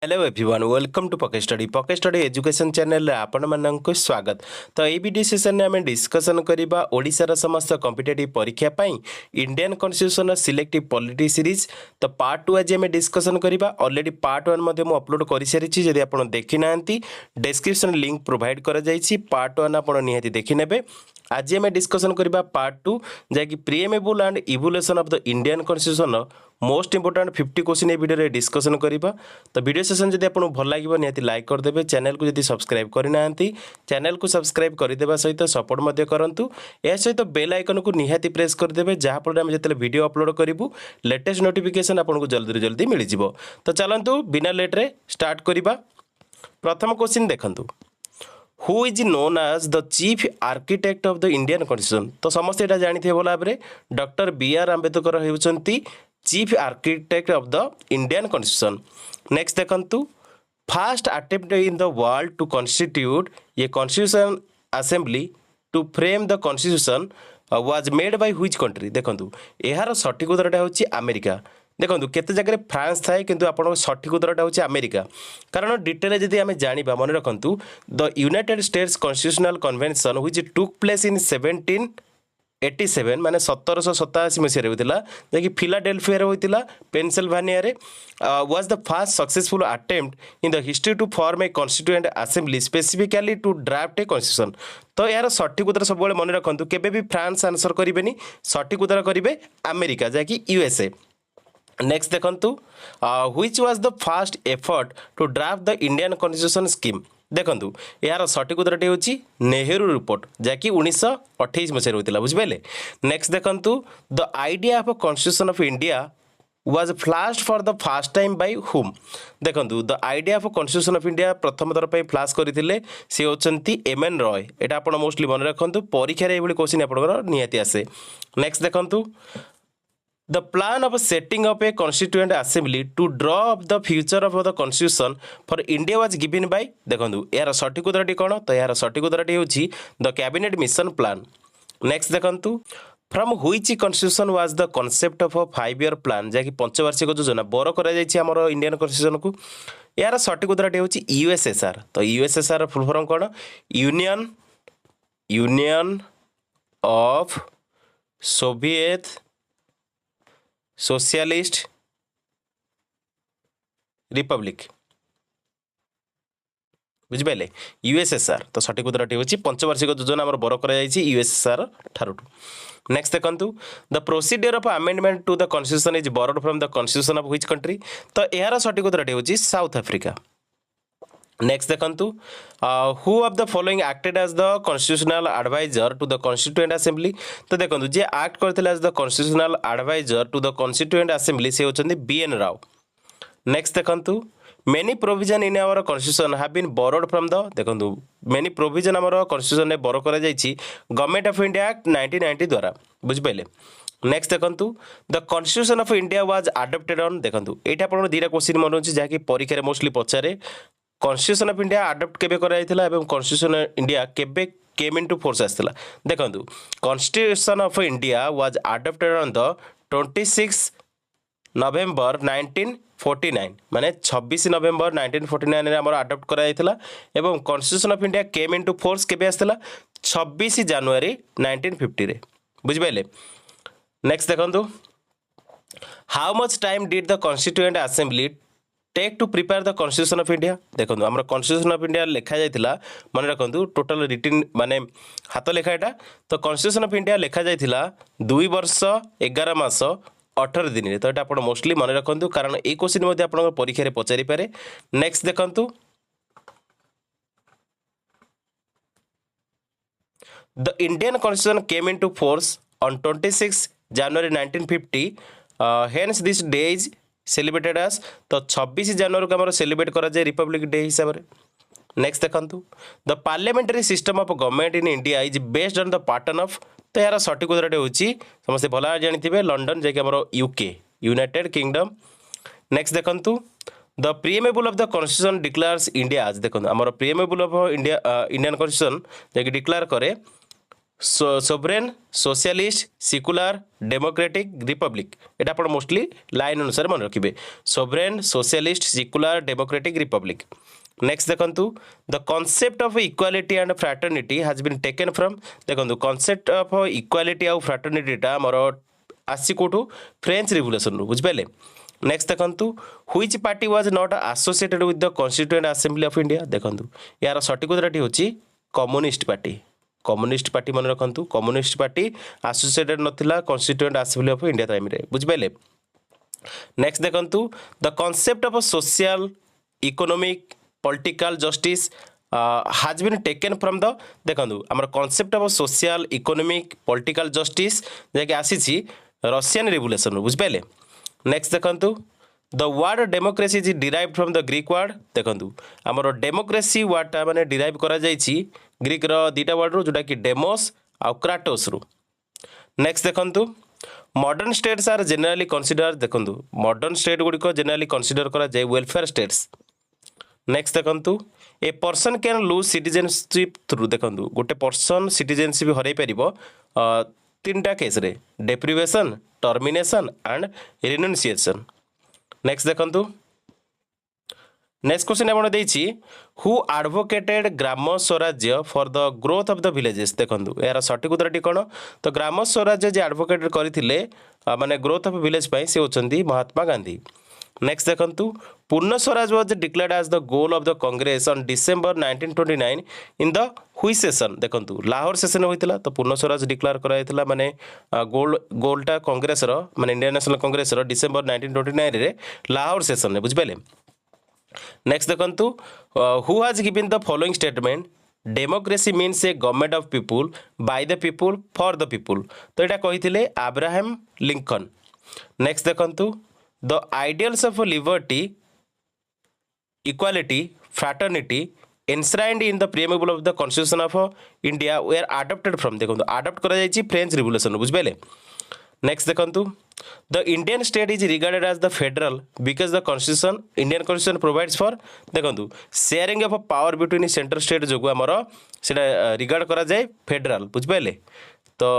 Hello everyone welcome to Pocket study education channel आपण मानक स्वागत। तो ये वीडियो सेशन में आम डिस्कसन करबा ओडिशार समस्त कॉम्पिटिटिव परीक्षा पाई Indian constitution selective polity series. तो पार्ट 2 आज आम डिस्कसन करबा। ऑलरेडी पार्ट 1 मध्ये मु अपलोड कर सारी। जदि आप देखि ना डिस्क्रिप्शन लिंक प्रोवाइड कर जाइछि। पार्ट 1 आप निहाती देखि नेबे। आज आम डिस्कसन करबा पार्ट 2 जैकि preamble and evolution of the Indian constitution most important 50 question ए वीडियो डिस्कसन करबा। तो वीडियो सेशन जदि आपको भल लगे निहाती लाइक करदेवे। चैनल को जदि सब्सक्राइब करना चैनल को सब्सक्राइब करदेवा सहित सपोर्ट मध्य करंतु। ए सहित बेल आइकन को निहाती प्रेस करदेवे जहाँफल आम जो वीडियो अपलोड करूँ लेटेस्ट नोटिफिकेशन आपको जल्दी जल्दी मिल जाव। तो चलतु बिना लेट्रे स्टार्ट करवा। प्रथम क्वेश्चन देखंतु, who is known as the chief architect of the Indian constitution. तो समस्त यहाँ जानी भल भाव डॉक्टर बी.आर. आंबेडकर होती chief architect of the Indian constitution. Next देखंतु, first attempt in the world to constitute a constitution assembly to frame the constitution was made by which country. देखंतु यार सठिक उत्तरटा होची अमेरिका। देखो केते जगह फ्रांस थाए किंतु आपण सठिक उत्तरटा होची अमेरिका। कारण डिटेल जदि आमे जानिबा मन रखंतु the United States constitutional convention which took place in 1787 माने 1787 मसीह होता जैकि फिलाडेल्फिया होता Pennsylvania was the first successful attempt in the history to form a constituent assembly specifically to draft a constitution. तो यार सठिक उत्तर सब मन रखंतु केबे भी फ्रांस आंसर करेंगे, सठिक उत्तर करेंगे अमेरिका जैकि यूएसए। नेक्स्ट देखंतु, which was the first effort to draft the Indian constitution scheme. देखंतु यार सठिक उत्तरटी होची नेहरू रिपोर्ट जैकि 1928 मसीह होता बुझिपारे। नेक्स्ट देखंतु, the idea of constitution of India was flashed for the first time by whom. देखंतु the idea of constitution of India प्रथम थर पे फ्लाश करथिले से होचंती एम.एन. रॉय। एटा आपण मोस्टली मन रखंतु परीक्षा रे एभली क्वेश्चन आपनकर निहाती आसे। नेक्स्ट देखंतु, the plan of setting up a constituent assembly to draw up the future of the constitution for India was given by देखंतु यार सठिक उत्तरटी कोन। तो यार सठिक उत्तरटी होची the cabinet mission plan. Next देखंतु, from which constitution was the concept of a 5 year plan जैकि पंचवार्षिक योजना बोर करा जायछि हमर इंडियन कॉन्स्टिट्यूशन को। यार सठिक उत्तरटी होची यूएसएसआर। तो यूएसएसआर फुल फॉर्म कोन, Union of Soviet Socialist Republic बुझिपारे यूएसएसआर। तो सठिक उत्तरटी होची पंचवार्षिक योजना आमर बर करा जायछि यूएसएसआर ठारू। नेक्स्ट देखंतु, the procedure of amendment to the constitution is borrowed from the constitution of which country. तो यार सठिक उत्तरटी होची साउथ अफ्रीका। नेक्स्ट देखंतु, who of the following acted as the constitutional adviser to the constituent assembly. तो देखंतु जे act करथिले as the constitutional adviser to the constituent assembly से होचंदी बी.एन. राव। नेक्स्ट देखंतु, many provision in our constitution have been borrowed from the देखंतु many provision आमर constitution ने बोरो करा जायछि गवर्नमेंट ऑफ इंडिया एक्ट 1990 द्वारा बुझिपाइले। नेक्स्ट देखंतु, the constitution of India was adopted on देखंतु एटा आपण दीरा क्वेश्चन मन होछि जाकि परीक्षा रे मोस्टली पचारे कॉन्स्टिट्यूशन ऑफ इंडिया अडॉप्ट केबे कराइथिला एवं कॉन्स्टिट्यूशन इंडिया केबे केम इनटू फोर्स आस्थिला। देखंतु constitution of India was adopted on the 26 November 1949 माने 26 नवेम्बर 1949 रे हमर अडॉप्ट कराइथिला एवं constitution of India came into force केबे आस्थिला 26 जनवरी 1950 रे बुझिपाइले। नेक्स्ट देखंतु, how much time did the constituent assembly take to prepare the constitution of India. देखो आम कॉन्स्टिट्यूशन ऑफ इंडिया लिखा जाइथिला मन रखंतु टोटल रिटिन माने हाथ लेखा एटा। तो कॉन्स्टिट्यूशन ऑफ इंडिया लिखा जाइथिला 2 वर्ष 11 मास 18 दिन रे। तो एटा आपण मोस्टली मन रखंतु कारण ए क्वेश्चन मध्ये आपण परीक्षा रे पचारि पारे। नेक्स्ट देखंतु, the Indian constitution came into force on 26 January 1950 hence this day is celebrated as. तो 26 जनवरी को आमर सेलिब्रेट करा जाए रिपब्लिक डे हिसाब से। नेक्स्ट देखंतु, the parliamentary system of government in India is based on the pattern of. तो यार सठिक उत्तरटी होची समस्त भला जानिथिबे लंडन जे कि हमर यूके यूनाइटेड किंगडम। नेक्स्ट देखंतु, the preamble of the constitution declares India आज। देखंतु हमर preamble of India Indian constitution जे कि डिक्लेयर करे sovereign socialist secular democratic republic एटा आप मोस्टली लाइन अनुसार मन रखिए sovereign socialist secular democratic republic next देखंतु the concept of equality and fraternity has been taken from देखंतु कॉन्सेप्ट ऑफ इक्वालिटी और फ्रैटर्निटीटा आमर आसी कोठू फ्रेंच रिवोल्यूशन बुझिपारे नेक्स्ट देखंतु which party was not associated with the constituent assembly of India देखंतु यार सठिक उत्तरटी होची कम्युनिस्ट पार्टी मन रखु कम्युनिस्ट पार्टी एसोसिएटेड नथिला constituent assembly of India time रे बुझिपारे नेक्स्ट देखंतु the concept of social economic political justice has been taken from the देखंतु हमर concept of social economic political justice जे आसी रशियन रिवोल्यूशन बुझिपारे नेक्स्ट देखंतु the word democracy is derived from the Greek word देखंतु हमर democracy वर्डटा माने derive करा जायछि ग्रीक रो दीटा वर्ड रो जोटा कि डेमोस आ क्राटोस रो नेक्स्ट देखंतु modern states are generally consider देखंतु मॉडर्न स्टेट गुडी को जनरली कंसीडर करा जाय वेलफेयर स्टेट्स नेक्स्ट देखंतु a person can lose citizenship through देखंतु गोटे पर्सन सिटीजनशिप हरई पारिबो तीनटा केस रे deprivation termination and renunciation next देखंतु नेक्स्ट क्वेश्चन आपण देछि who advocated Gram Swaraj for the growth of the villages देखंतु यार सठिक उत्तरटी कोन तो ग्राम स्वराज्य जे एडवोकेट करथिले माने ग्रोथ ऑफ विलेज पई से होचंदी महात्मा गांधी नेक्स्ट देखंतु Purna Swaraj was declared as the goal of the Congress on December 1929 in the हुई सेशन देखंतु लाहौर सेशन होइतिला तो पूर्ण स्वराज डिक्लेयर कराइतिला माने गोलटा कांग्रेस रो माने इंडियन नेशनल कांग्रेस रो डिसेंबर 1929 रे लाहौर सेशन रे बुझबेले नेक्स्ट देखंतु who has given the following statement democracy means A government of people by the people for the people तो एटा कहिथिले अब्राहम लिंकन नेक्स्ट देखंतु the ideals of liberty equality fraternity enshrined in the preamble of the constitution of India were adopted from देखो adopt करा जायछि French revolution बुझबेले next देखंतु the Indian state is regarded as the federal because the constitution Indian constitution provides for देखंतु sharing of power between centre state जोगु हमर सेटा regard करा जाय फेडरल बुझबेले तो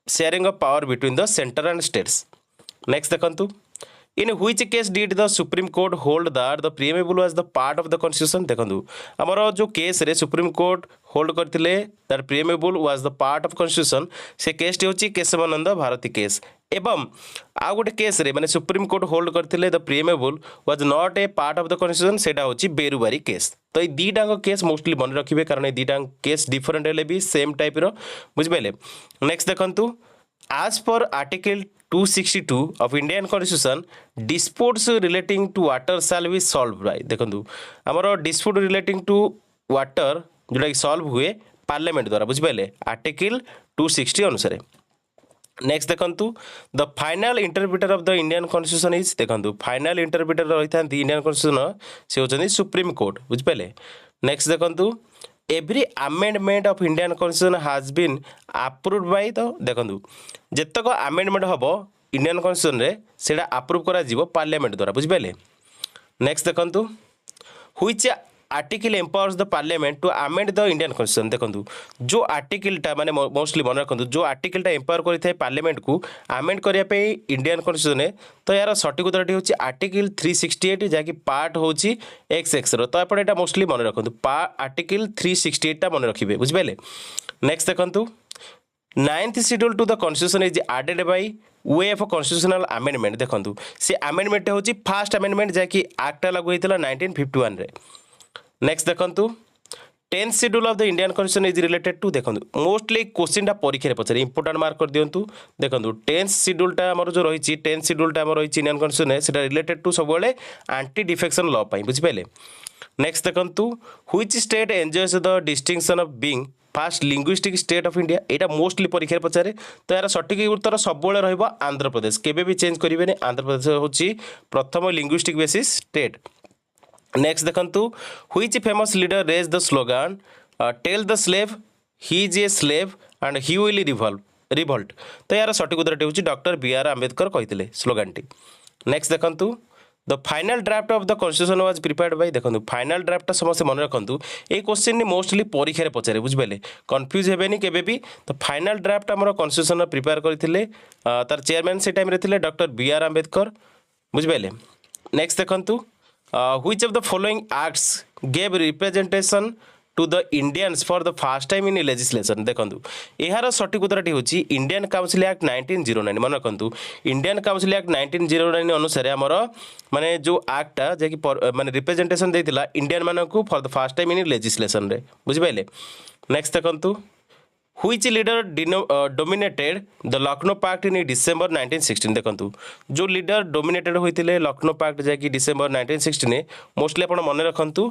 sharing of power between the centre and states next देखंतु in which case did the Supreme Court hold that the preamble was the part of the constitution देखंतु हमर जो केस रे सुप्रीम कोर्ट होल्ड करथिले that preamble was the part of constitution से case टी होची Kesavananda Bharti case एवं आ गोटे केस रे माने सुप्रीम कोर्ट होल्ड करथिले the preamble was not a part of the constitution सेटा होची बेरुवारी केस तो ए दीटांग केस मोस्टली मन रखिबे कारण ए दीटांग केस डिफरेंट हेले भी सेम टाइप रो बुझबेले नेक्स्ट देखंतु as per article 262 of Indian Constitution disputes relating to water shall be solved by देखंतु हमर dispute relating to water जोटा कि सॉल्व हुए पार्लियामेंट द्वारा बुझबेले आर्टिकल 260 अनुसार नेक्स्ट देखंतु the final interpreter of the Indian constitution is देखंतु फाइनल इंटरप्रिटर रहिथांती इंडियन कॉन्स्टिट्यूशन से होचंदी सुप्रीम कोर्ट बुझबेले नेक्स्ट देखंतु every amendment of Indian constitution has been approved by the देखंतु जेतक अमेंडमेंट हबो इंडियन कॉन्स्टिट्यूशन रे सेटा अप्रूव करा जीवो पार्लियामेंट द्वारा बुझबेले नेक्स्ट देखंतु which article empowers the parliament to amend the Indian constitution देखंतु जो आर्टिकलटा माने मोस्टली मन रखंतु जो आर्टिकलटा एम्पावर करिथाय पार्लियामेंट को अमेंड करिया पे इंडियन कॉन्स्टिट्यूशन तो यार सठिक उत्तरटी होची आर्टिकल 368 जाकी पार्ट होची XX रो तो आपण एटा मोस्टली मन रखंतु आर्टिकल 368 टा मन रखिबे बुझबेले नेक्स्ट देखंतु 9th schedule to the constitution is added by way of constitutional amendment देखंतु से अमेंडमेंट होची फर्स्ट अमेंडमेंट जाकी एक्ट लागू हेतला 1951 रे नेक्स्ट देखंतु 10th schedule of the Indian constitution is related to देखंतु मोस्टली क्वेश्चन टा परीक्षा पचारे इंपोर्टेंट मार्क कर दियंतु देखंतु 10th शेड्यूल टा हमर जो रहिछि 10th शेड्यूल टा हमर रहिछि इंडियन कॉन्स्टिट्यूशन सेटा रिलेटेड टू सबले एंटी डिफेक्शन लॉ पई बुझि पाइले नेक्स्ट देखंतु which state enjoys the distinction of being first linguistic state of India Etah mostly परीक्षा पचारे तो यार सठिक उत्तर सबले रहइबो आंध्र प्रदेश केबे भी चेंज करिवेनी आंध्र प्रदेश होछि प्रथम लिंग्विस्टिक बेसिस स्टेट नेक्स्ट देखंतु which famous leader raise the slogan tell the slave he is a slave and he will revolt तो यार सठिक उत्तरटी होछि डॉक्टर बी आर आंबेडकर कहितले स्लोगन टी नेक्स्ट देखंतु the final draft of the constitution was prepared by देखो final draft समस्त मन रखु ये क्वेश्चन मोस्टली परीक्षा पचारे बुझिपारे कन्फ्यूज हेबेनी केबे भी तो फाइनाल ड्राफ्ट आम कॉन्स्टिट्यूशन प्रिपेयर करते तार चेयरमैन से टाइम थे डॉक्टर बी.आर. आंबेडकर बुझिपारे नेक्स्ट देखु which of the following acts gave representation to the Indians for the fast time in legislation देखो यार सठिक उत्तरटी हूँ इंडियन काउंसिल एक्ट 1909 मन रखु इंडियन काउंसिल एक्ट 1909 अनुसार आमर माने जो एक्टा जे माने रिप्रेजेंटेशन देता इंडियन मानक for the fast time in legislation रे बुझिपारे नेक्स्ट देखु Which leader dominated the Lucknow Pact in December 1916 देखु जो लीडर डोमिनेटेड होते लखनऊ पैक्ट जैकि डिसेम्बर 1916 मोस्टली आप मन रखु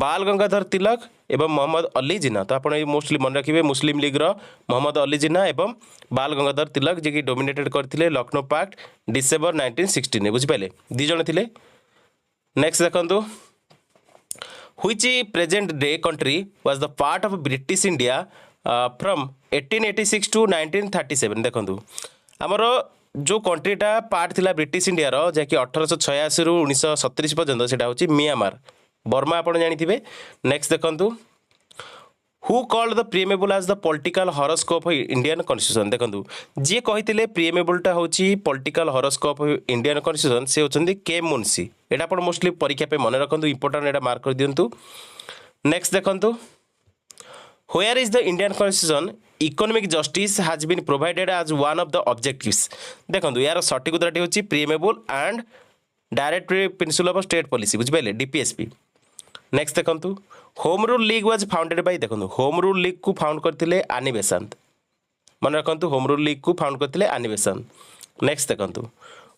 बाल गंगाधर तिलक एवं मोहम्मद अली जिन्ना तो आप मोस्टली मन रखिए मुस्लिम लीग मोहम्मद अली जिन्ना एवं बाल गंगाधर तिलक जी डोमिनेटेड करते लखनऊ पैक्ट डिसेम्बर 1916 बुझिपारे दी जन थे नेक्स्ट देखु Which present day country was the part of British India from 1886 to 1937 देखु आमर जो कंट्रीटा पार्ट थिला ब्रिटिश इंडिया रो जैकि 1886 रु 1937 पर्यंत सेटा होची म्यांमार बर्मा आप जानिथिबे नेक्स्ट देखु who called the preamble as the political horoscope of Indian constitution देखु जी कहिथिले प्रीएमेबलटा होची political horoscope of Indian constitution से होचंदी के मुंशी एटा आपण मोस्टली परीक्षा पे मन रखंतु इंपोर्टेंट एटा मार्क कर दियंतु नेक्स्ट देखंतु Where is the Indian Constitution economic justice has been provided as one of the objectives देखो यार सठिक उत्तरटी होची preamble and direct principle of state policy बुझिपारे डीपीएसपी नेक्स्ट देखो home rule league was founded by देखो home rule league को found करथिले आनी बेसांत मन रखंतु होम रूल लीग को फाउंड करथिले आनी बेसांत नेक्स्ट देखो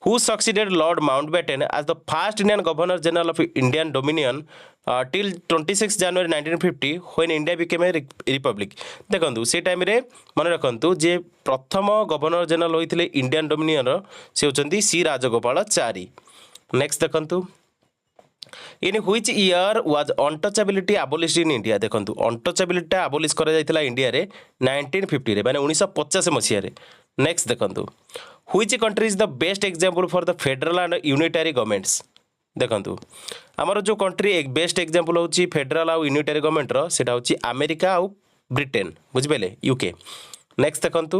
who succeeded Lord Mountbatten as the first Indian Governor General of Indian Dominion till 26 January 1950 when India became a republic देखो से time रे मन रखु जे प्रथम गवर्नर जनरल होते इंडियन डोमिनियन से होती सी राजगोपालाचारी नेक्स्ट देखु इन which year was untouchability abolished in India देखो अनटचेबिलिटी abolish करा जायतिला इंडिया रे 1950 रे माने 1950 मसिया रे नेक्स्ट देखो which country is the best example for the federal and unitary governments देखो आमर जो कंट्री एक बेस्ट एग्जांपल होची फेडरल आउ यूनिटरी गवर्नमेंट रो सेटा होची अमेरिका आउ ब्रिटेन बुझिपारे यूके नेक्स्ट देखो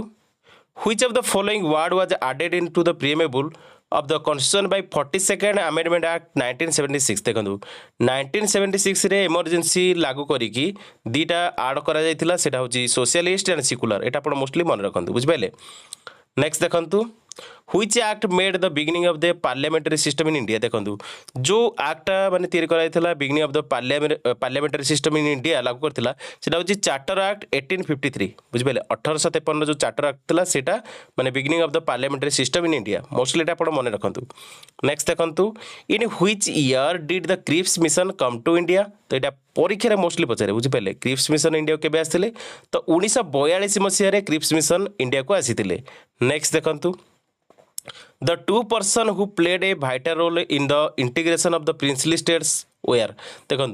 which of the following word was added into the preamble of the constitution by 42nd amendment act 1976 देखो 1976 रे इमरजेंसी लागू करिकी दीटा आड करा जायतिला सेटा होची सोशलिस्ट एंड सेकुलर एटा आपण मोस्टली मन रखंतु बुझिपाले नेक्स्ट देखंतु which act made the beginning of the parliamentary system in India देखंतु जो एक्ट माने तैयार करा जायतिला beginning of the parliamentary system in India लागू करतिला सेटा होची चार्टर एक्ट 1853 बुझिपाले 1853 जो चार्टर एक्ट थिला सेटा माने beginning of the parliamentary system in India mostly एटा आपण मन रखंतु नेक्स्ट देखंतु in which year did the Cripps mission come to India तो एटा परीक्षा मोस्टली पचारे बुझिपारे क्रिप्स मिशन इंडिया केबे आसिले तो 1942 मसिया रे क्रिप्स मिशन इंडिया को आसीतिले नेक्स्ट देखंतु The two person who played a vital role in the integration of the princely states were देखो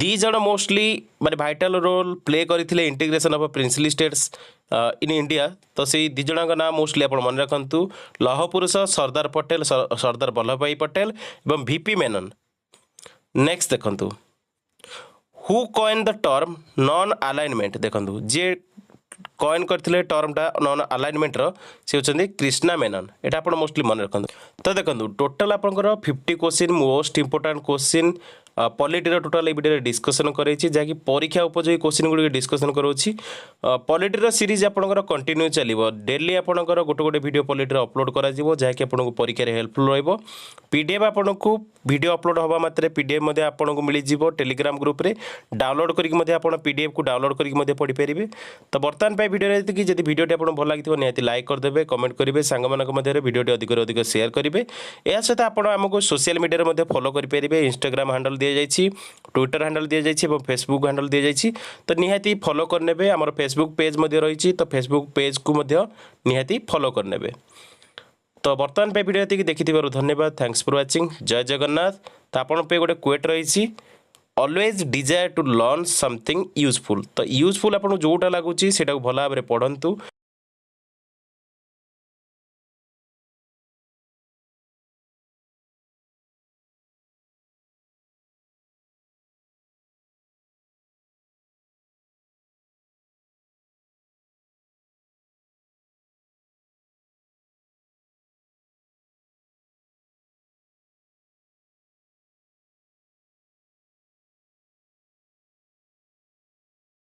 दी जन मोस्टली माने vital role प्ले करथिले integration of princely states in India तो से दी जन का नाम मोस्टली आपण मन रखंतु लौह पुरुष सरदार पटेल सरदार वल्लभ भाई पटेल एवं वीपी मेनन नेक्स्ट देखंतु who coin the term non alignment देखंतु जे कॉइन करथिले टर्मटा नॉन अलाइनमेंट रो से होचंदी कृष्णा मेनन एटा आपण मोस्टली मन रखंतु तो देखंतु टोटल आपनकर 50 question most important question polity रो टोटल ए वीडियो डिस्कशन करैछि जाकि परीक्षा उपयोगी क्वेश्चन गुडी डिस्कशन करोछि पॉलिटी रो सीरीज आपनकर कंटिन्यू चलिबो डेली आपनकर गोटे गोटे वीडियो पॉलिटी रो अपलोड करा जिवो जाकि आपनको परीक्षा रे हेल्पफुल रहइबो पीडीएफ आपनको वीडियो अपलोड होबा मात्रे पीडीएफ मध्ये आपनको मिलि जिवो टेलीग्राम ग्रुप रे डाउनलोड करिक मध्ये आपण पीडीएफ को डाउनलोड करिक मध्ये पढि परिबे तो बर्तमान पे वीडियो रे कि जदि वीडियो आपन भल लागिथिबो निहाती लाइक कर देबे कमेंट करिवे सांग मानक मध्ये रे वीडियो अधिक रे अधिक शेयर करिवे एया सहित आपण हमको सोशल मीडिया रे मध्ये फॉलो करि परिबे इंस्टाग्राम हैंडल दिया जायछि ट्विटर हैंडल दिया जायछि एवं फेसबुक हैंडल दिया जायछि तो निहाती फॉलो कर नेबे हमर फेसबुक पेज मध्ये रहिछि तो फेसबुक पेज को मध्ये निहाती फॉलो कर नेबे तो बर्तमान पे वीडियो एतिक देखिथिबारु धन्यवाद थैंक्स फॉर वाचिंग जय जगन्नाथ तो आपण पे गोटे क्वेट रहिछि always desire to learn something useful तो यूजफुल आपन जोटा लागुछि सेटा को भला भाबरे पढंतु।